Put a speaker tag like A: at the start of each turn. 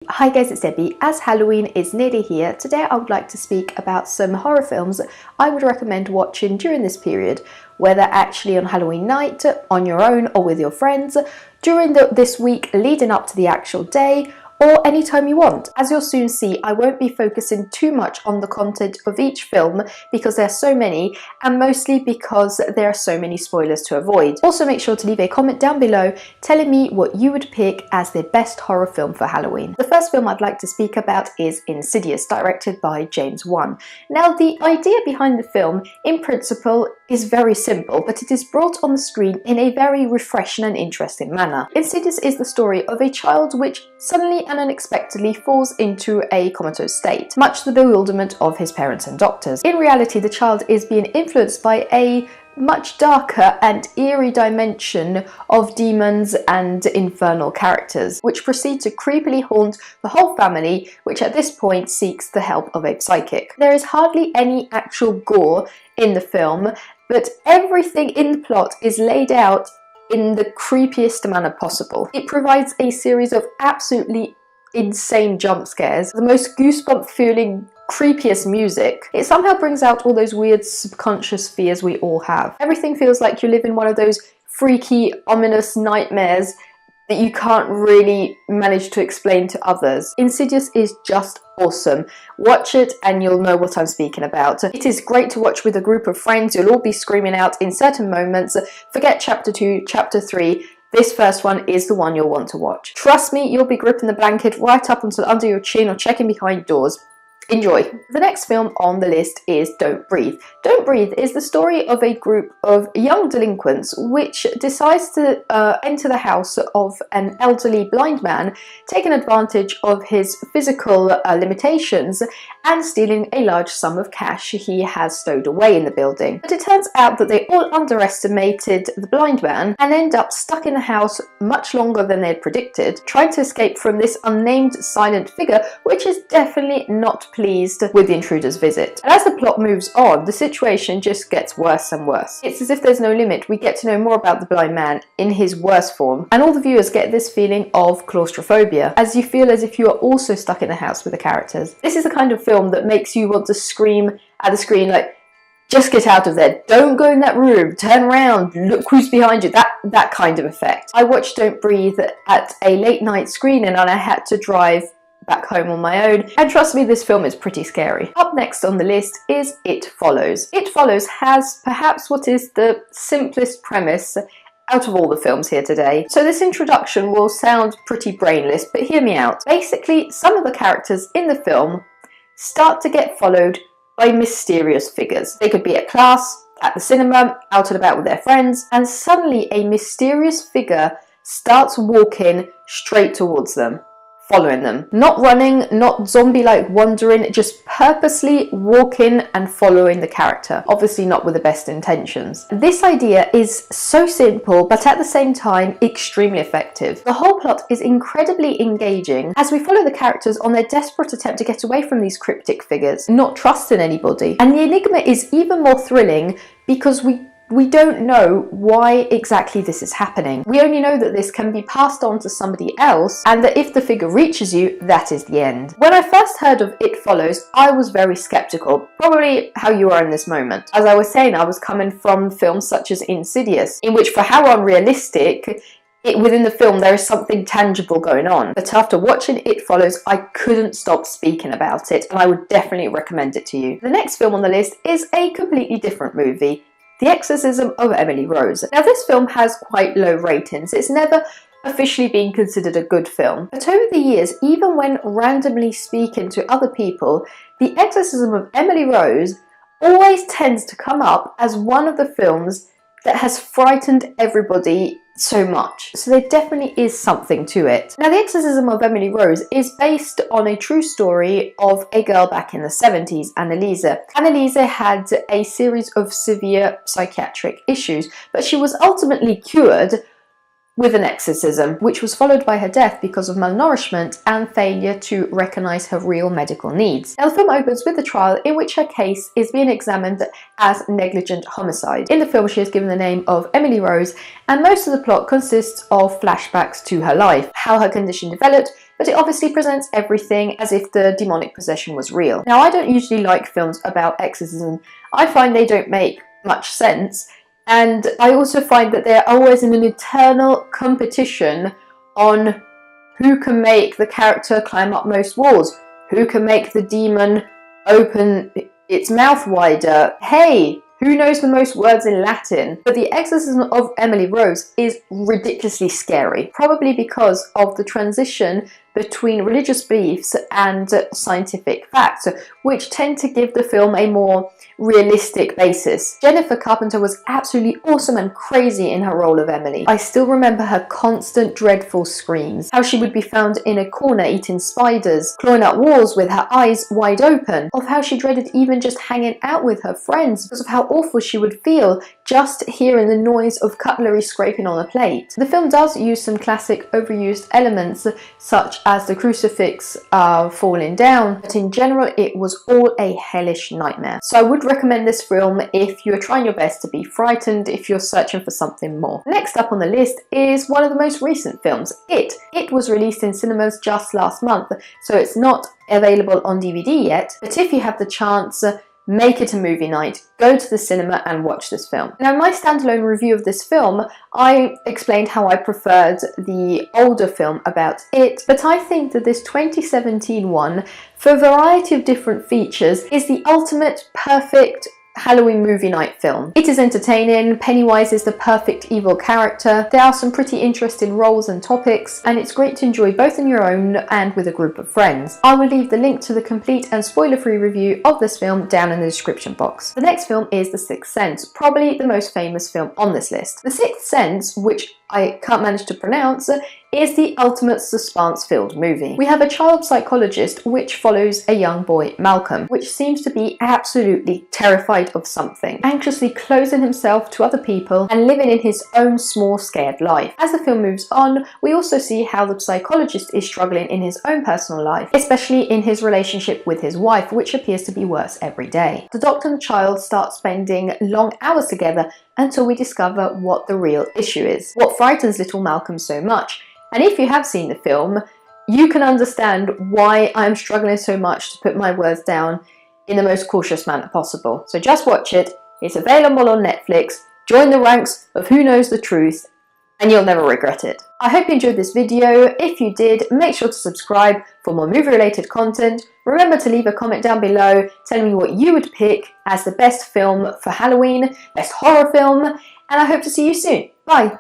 A: Hi guys, it's Debbie. As Halloween is nearly here, today I would like to speak about some horror films I would recommend watching during this period, whether actually on Halloween night, on your own or with your friends, during this week leading up to the actual day, or anytime you want. As you'll soon see, I won't be focusing too much on the content of each film because there are so many, and mostly because there are so many spoilers to avoid. Also make sure to leave a comment down below telling me what you would pick as the best horror film for Halloween. The first film I'd like to speak about is Insidious, directed by James Wan. Now, the idea behind the film, in principle, is very simple, but it is brought on the screen in a very refreshing and interesting manner. Insidious is the story of a child which suddenly and unexpectedly falls into a comatose state, much to the bewilderment of his parents and doctors. In reality, the child is being influenced by a much darker and eerie dimension of demons and infernal characters, which proceed to creepily haunt the whole family, which at this point seeks the help of a psychic. There is hardly any actual gore in the film, but everything in the plot is laid out in the creepiest manner possible. It provides a series of absolutely insane jump scares, the most goosebump feeling creepiest music. It somehow brings out all those weird subconscious fears we all have. Everything feels like you live in one of those freaky, ominous nightmares that you can't really manage to explain to others. Insidious is just awesome. Watch it and you'll know what I'm speaking about. It is great to watch with a group of friends. You'll all be screaming out in certain moments. Forget chapter 2, chapter 3. This first one is the one you'll want to watch. Trust me, you'll be gripping the blanket right up until under your chin or checking behind doors. Enjoy! The next film on the list is Don't Breathe. Don't Breathe is the story of a group of young delinquents which decides to enter the house of an elderly blind man, taking advantage of his physical limitations and stealing a large sum of cash he has stowed away in the building. But it turns out that they all underestimated the blind man and end up stuck in the house much longer than they had predicted, trying to escape from this unnamed silent figure which is definitely not pleased with the intruder's visit. And as the plot moves on, the situation just gets worse and worse. It's as if there's no limit. We get to know more about the blind man in his worst form, and all the viewers get this feeling of claustrophobia, as you feel as if you are also stuck in the house with the characters. This is the kind of film that makes you want to scream at the screen like, just get out of there, don't go in that room, turn around, look who's behind you, that kind of effect. I watched Don't Breathe at a late night screening and I had to drive back home on my own, and trust me, this film is pretty scary. Up next on the list is It Follows. It Follows has perhaps what is the simplest premise out of all the films here today. So this introduction will sound pretty brainless, but hear me out. Basically, some of the characters in the film start to get followed by mysterious figures. They could be at class, at the cinema, out and about with their friends, and suddenly a mysterious figure starts walking straight towards them, following them. Not running, not zombie-like wandering, just purposely walking and following the character. Obviously not with the best intentions. This idea is so simple, but at the same time extremely effective. The whole plot is incredibly engaging as we follow the characters on their desperate attempt to get away from these cryptic figures, not trusting anybody. And the enigma is even more thrilling because we don't know why exactly this is happening. We only know that this can be passed on to somebody else, and that if the figure reaches you, that is the end. When I first heard of It Follows, I was very skeptical, probably how you are in this moment. As I was saying, I was coming from films such as Insidious, in which, for how unrealistic, within the film there is something tangible going on. But after watching It Follows, I couldn't stop speaking about it, and I would definitely recommend it to you. The next film on the list is a completely different movie, The Exorcism of Emily Rose. Now, this film has quite low ratings. It's never officially been considered a good film. But over the years, even when randomly speaking to other people, The Exorcism of Emily Rose always tends to come up as one of the films that has frightened everybody so much. So there definitely is something to it. Now, The Exorcism of Emily Rose is based on a true story of a girl back in the 70s, Annalise. Annalise had a series of severe psychiatric issues, but she was ultimately cured with an exorcism, which was followed by her death because of malnourishment and failure to recognise her real medical needs. Now, the film opens with a trial in which her case is being examined as negligent homicide. In the film, she is given the name of Emily Rose, and most of the plot consists of flashbacks to her life, how her condition developed, but it obviously presents everything as if the demonic possession was real. Now, I don't usually like films about exorcism. I find they don't make much sense, and I also find that they're always in an eternal competition on who can make the character climb up most walls, who can make the demon open its mouth wider. Hey, who knows the most words in Latin? But The Exorcism of Emily Rose is ridiculously scary, probably because of the transition between religious beliefs and scientific facts, which tend to give the film a more realistic basis. Jennifer Carpenter was absolutely awesome and crazy in her role of Emily. I still remember her constant dreadful screams, how she would be found in a corner eating spiders, clawing at walls with her eyes wide open, of how she dreaded even just hanging out with her friends because of how awful she would feel just hearing the noise of cutlery scraping on a plate. The film does use some classic overused elements such as the crucifix falling down, but in general it was all a hellish nightmare. So I would recommend this film if you're trying your best to be frightened, if you're searching for something more. Next up on the list is one of the most recent films, It. It was released in cinemas just last month, so it's not available on DVD yet, but if you have the chance, make it a movie night, go to the cinema and watch this film. Now, in my standalone review of this film, I explained how I preferred the older film about It, but I think that this 2017 one, for a variety of different features, is the ultimate perfect Halloween movie night film. It is entertaining, Pennywise is the perfect evil character, there are some pretty interesting roles and topics, and it's great to enjoy both on your own and with a group of friends. I will leave the link to the complete and spoiler-free review of this film down in the description box. The next film is The Sixth Sense, probably the most famous film on this list. The Sixth Sense, which I can't manage to pronounce, is the ultimate suspense-filled movie. We have a child psychologist which follows a young boy, Malcolm, which seems to be absolutely terrified of something, anxiously closing himself to other people and living in his own small scared life. As the film moves on, we also see how the psychologist is struggling in his own personal life, especially in his relationship with his wife, which appears to be worse every day. The doctor and the child start spending long hours together until we discover what the real issue is, what frightens little Malcolm so much. And if you have seen the film, you can understand why I'm struggling so much to put my words down in the most cautious manner possible. So just watch it, it's available on Netflix, join the ranks of Who Knows the Truth, and you'll never regret it. I hope you enjoyed this video. If you did, make sure to subscribe for more movie related content. Remember to leave a comment down below telling me what you would pick as the best film for Halloween, best horror film, and I hope to see you soon. Bye!